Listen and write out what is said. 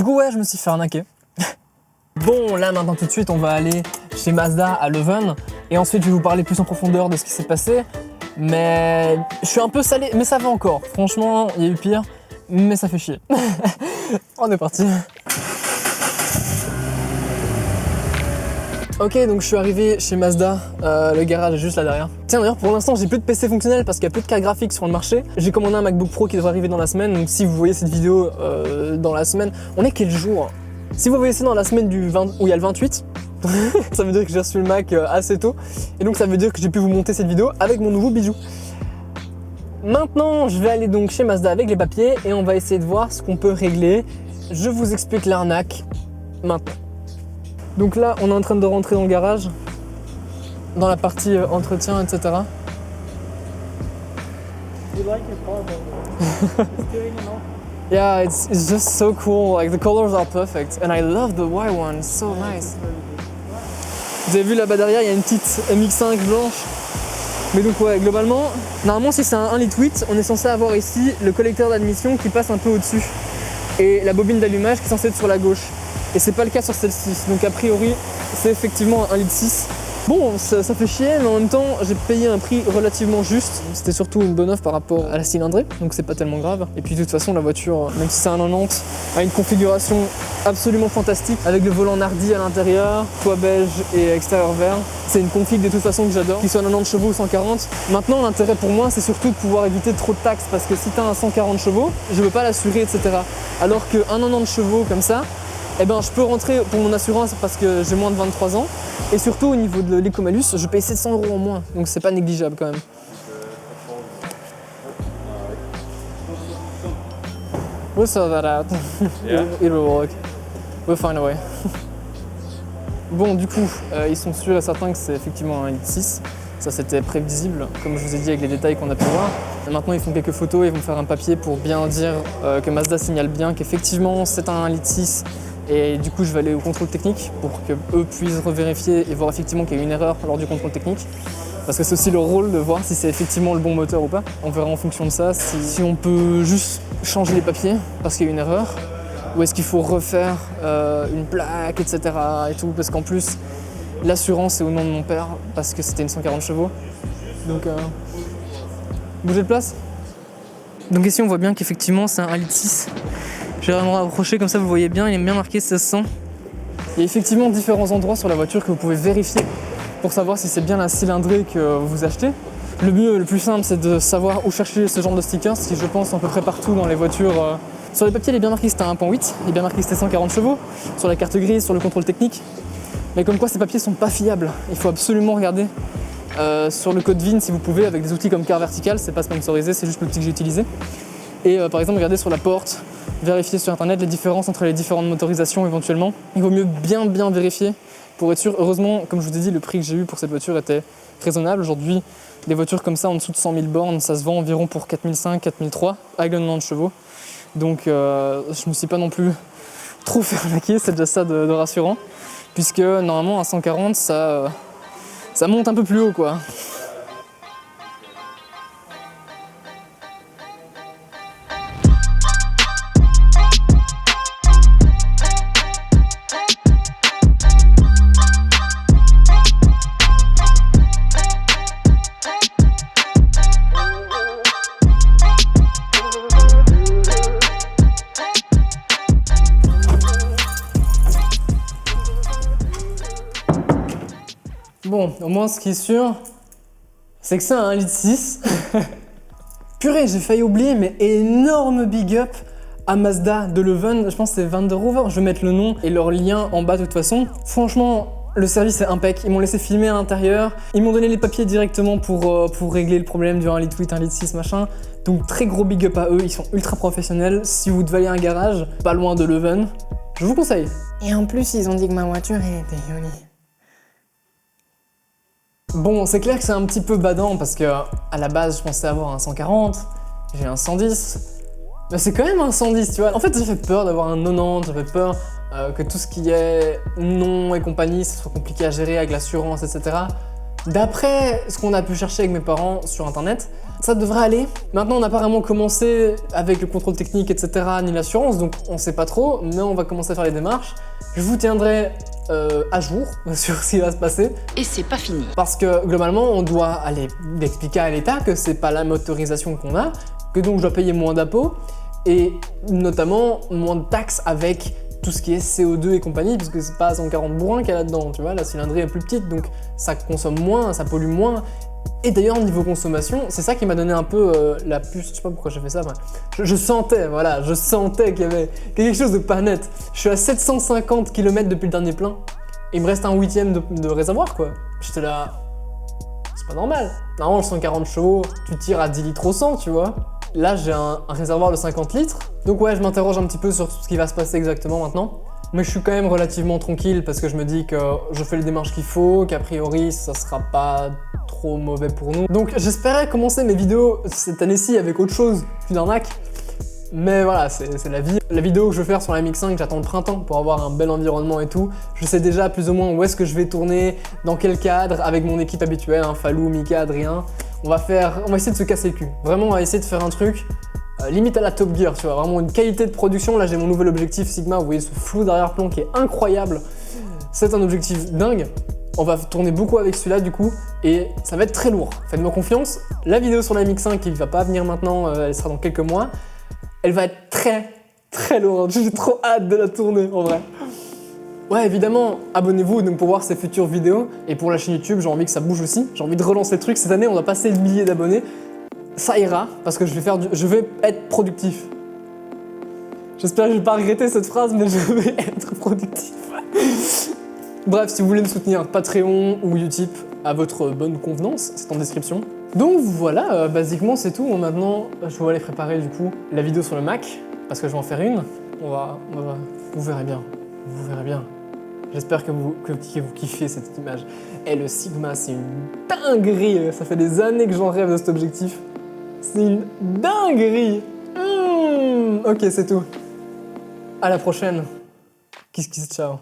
Du coup ouais, je me suis fait arnaquer. Bon, là maintenant tout de suite, on va aller chez Mazda à Leuven. Et ensuite, je vais vous parler plus en profondeur de ce qui s'est passé. Mais je suis un peu salé, mais ça va encore. Franchement, il y a eu pire, mais ça fait chier. On est parti. Ok, donc je suis arrivé chez Mazda, le garage est juste là derrière. Tiens d'ailleurs pour l'instant j'ai plus de PC fonctionnel parce qu'il y a plus de cartes graphiques sur le marché. J'ai commandé un MacBook Pro qui devrait arriver dans la semaine, donc si vous voyez cette vidéo dans la semaine, on est quel jour? Si vous voyez ça dans la semaine du 20, où il y a le 28, ça veut dire que j'ai reçu le Mac assez tôt, et donc ça veut dire que j'ai pu vous monter cette vidéo avec mon nouveau bijou. Maintenant je vais aller donc chez Mazda avec les papiers et on va essayer de voir ce qu'on peut régler. Je vous explique l'arnaque maintenant. Donc là, on est en train de rentrer dans le garage, dans la partie entretien, etc. You like your car, though. It's doing enough. Yeah, it's just so cool. Like the colors are perfect, and I love the white one. It's so nice. Vous avez vu là-bas derrière, il y a une petite MX5 blanche. Mais donc ouais, globalement, normalement si c'est un 1,8 litre, on est censé avoir ici le collecteur d'admission qui passe un peu au-dessus et la bobine d'allumage qui est censée être sur la gauche. Et c'est pas le cas sur celle-ci, donc a priori c'est effectivement un 1,6 litre. Bon, ça fait chier, mais en même temps j'ai payé un prix relativement juste. C'était surtout une bonne offre par rapport à la cylindrée, donc c'est pas tellement grave. Et puis de toute façon la voiture, même si c'est un 90, a une configuration absolument fantastique avec le volant Nardi à l'intérieur, toit beige et extérieur vert. C'est une config de toute façon que j'adore, qu'il soit 90 chevaux ou 140. Maintenant l'intérêt pour moi c'est surtout de pouvoir éviter trop de taxes parce que si t'as un 140 chevaux, je veux pas l'assurer, etc. Alors qu'un 90 chevaux comme ça, eh ben, je peux rentrer pour mon assurance parce que j'ai moins de 23 ans. Et surtout au niveau de l'écomalus, je paye 700 € en moins. Donc c'est pas négligeable quand même. We'll sort that out. Yeah. It will work. We'll find a way. Bon, du coup, ils sont sûrs et certains que c'est effectivement un 1,6 litre. Ça c'était prévisible, comme je vous ai dit avec les détails qu'on a pu voir. Et maintenant ils font quelques photos, ils vont faire un papier pour bien dire que Mazda signale bien qu'effectivement c'est un 1,6 litre. Et du coup, je vais aller au contrôle technique pour qu'eux puissent revérifier et voir effectivement qu'il y a eu une erreur lors du contrôle technique. Parce que c'est aussi leur rôle de voir si c'est effectivement le bon moteur ou pas. On verra en fonction de ça si on peut juste changer les papiers parce qu'il y a eu une erreur ou est-ce qu'il faut refaire une plaque, etc. et tout. Parce qu'en plus, l'assurance est au nom de mon père parce que c'était une 140 chevaux. Donc, bougez de place. Donc ici, on voit bien qu'effectivement, c'est un 1,6 litre. Je vais vraiment rapprocher comme ça, vous voyez bien, il est bien marqué 1600. Il y a effectivement différents endroits sur la voiture que vous pouvez vérifier pour savoir si c'est bien la cylindrée que vous achetez. Le mieux, le plus simple, c'est de savoir où chercher ce genre de stickers, ce qui je pense à peu près partout dans les voitures. Sur les papiers, il est bien marqué que c'était un 1,8, il est bien marqué que c'était 140 chevaux, sur la carte grise, sur le contrôle technique. Mais comme quoi ces papiers sont pas fiables, il faut absolument regarder sur le code VIN si vous pouvez, avec des outils comme Car Vertical, c'est pas sponsorisé, c'est juste l'outil que j'ai utilisé. Et par exemple, regardez sur la porte, vérifier sur internet les différences entre les différentes motorisations éventuellement. Il vaut mieux bien vérifier pour être sûr. Heureusement, comme je vous ai dit, le prix que j'ai eu pour cette voiture était raisonnable. Aujourd'hui, des voitures comme ça en dessous de 100 000 bornes, ça se vend environ pour 4500, 4003 avec le 90 chevaux. Donc je me suis pas non plus trop fait arnaquer, c'est déjà ça de rassurant. Puisque normalement à 140, ça monte un peu plus haut quoi. Bon, au moins ce qui est sûr, c'est que c'est un 1,6 litre. Purée, j'ai failli oublier, mais énorme big up à Mazda de Leuven. Je pense que c'est Vanderover, je vais mettre le nom et leur lien en bas de toute façon. Franchement, le service est impec. Ils m'ont laissé filmer à l'intérieur. Ils m'ont donné les papiers directement pour régler le problème du 1,8 litre, 1,6 litre, machin. Donc très gros big up à eux, ils sont ultra professionnels. Si vous devez aller à un garage, pas loin de Leuven, je vous conseille. Et en plus, ils ont dit que ma voiture était jolie. Bon, c'est clair que c'est un petit peu badant parce que à la base, je pensais avoir un 140, j'ai un 110, mais c'est quand même un 110, tu vois. En fait, j'ai fait peur d'avoir un 90, j'avais peur que tout ce qui est nom et compagnie, ça soit compliqué à gérer avec l'assurance, etc. D'après ce qu'on a pu chercher avec mes parents sur internet, ça devrait aller. Maintenant, on n'a pas vraiment commencé avec le contrôle technique, etc., ni l'assurance, donc on sait pas trop, mais on va commencer à faire les démarches. Je vous tiendrai à jour sur ce qui va se passer. Et c'est pas fini. Parce que globalement, on doit aller expliquer à l'État que c'est pas la motorisation qu'on a, que donc je dois payer moins d'impôts et notamment moins de taxes avec tout ce qui est CO2 et compagnie, puisque c'est pas 140 bourrins qu'il y a là-dedans, tu vois, la cylindrée est plus petite, donc ça consomme moins, ça pollue moins. Et d'ailleurs, niveau consommation, c'est ça qui m'a donné un peu la puce, je sais pas pourquoi j'ai fait ça, je sentais, voilà, je sentais qu'il y avait quelque chose de pas net. Je suis à 750 km depuis le dernier plein, et il me reste un 8e de réservoir, quoi. J'étais là, c'est pas normal. Normalement, le 140 chevaux, tu tires à 10 litres au 100, tu vois. Là, j'ai un réservoir de 50 litres. Donc ouais, je m'interroge un petit peu sur ce qui va se passer exactement maintenant. Mais je suis quand même relativement tranquille parce que je me dis que je fais les démarches qu'il faut, qu'a priori, ça sera pas trop mauvais pour nous. Donc j'espérais commencer mes vidéos cette année-ci avec autre chose qu'une arnaque. Mais voilà, c'est la vie. La vidéo que je vais faire sur la MX5, j'attends le printemps pour avoir un bel environnement et tout. Je sais déjà plus ou moins où est-ce que je vais tourner, dans quel cadre, avec mon équipe habituelle, hein, Falou, Mika, Adrien. On va essayer de se casser le cul. Vraiment, on va essayer de faire un truc limite à la Top Gear, tu vois. Vraiment une qualité de production. Là, j'ai mon nouvel objectif Sigma. Vous voyez ce flou d'arrière-plan qui est incroyable. C'est un objectif dingue. On va tourner beaucoup avec celui-là du coup et ça va être très lourd. Faites-moi confiance. La vidéo sur la MX5 qui va pas venir maintenant, elle sera dans quelques mois. Elle va être très lourde. J'ai trop hâte de la tourner en vrai. Ouais, évidemment, abonnez-vous donc pour voir ces futures vidéos. Et pour la chaîne YouTube, j'ai envie que ça bouge aussi. J'ai envie de relancer le truc. Cette année, on va passer le millier d'abonnés. Ça ira, parce que je vais être productif. J'espère que je vais pas regretter cette phrase, mais je vais être productif. Bref, si vous voulez me soutenir, Patreon ou Utip, à votre bonne convenance, c'est en description. Donc voilà, basiquement c'est tout. Maintenant, je vais aller préparer du coup la vidéo sur le Mac, parce que je vais en faire une. Vous verrez bien. Vous verrez bien. J'espère que vous kiffez cette image. Et le Sigma, c'est une dinguerie. Ça fait des années que j'en rêve de cet objectif. C'est une dinguerie. Ok, c'est tout. À la prochaine. Kiss kiss, ciao.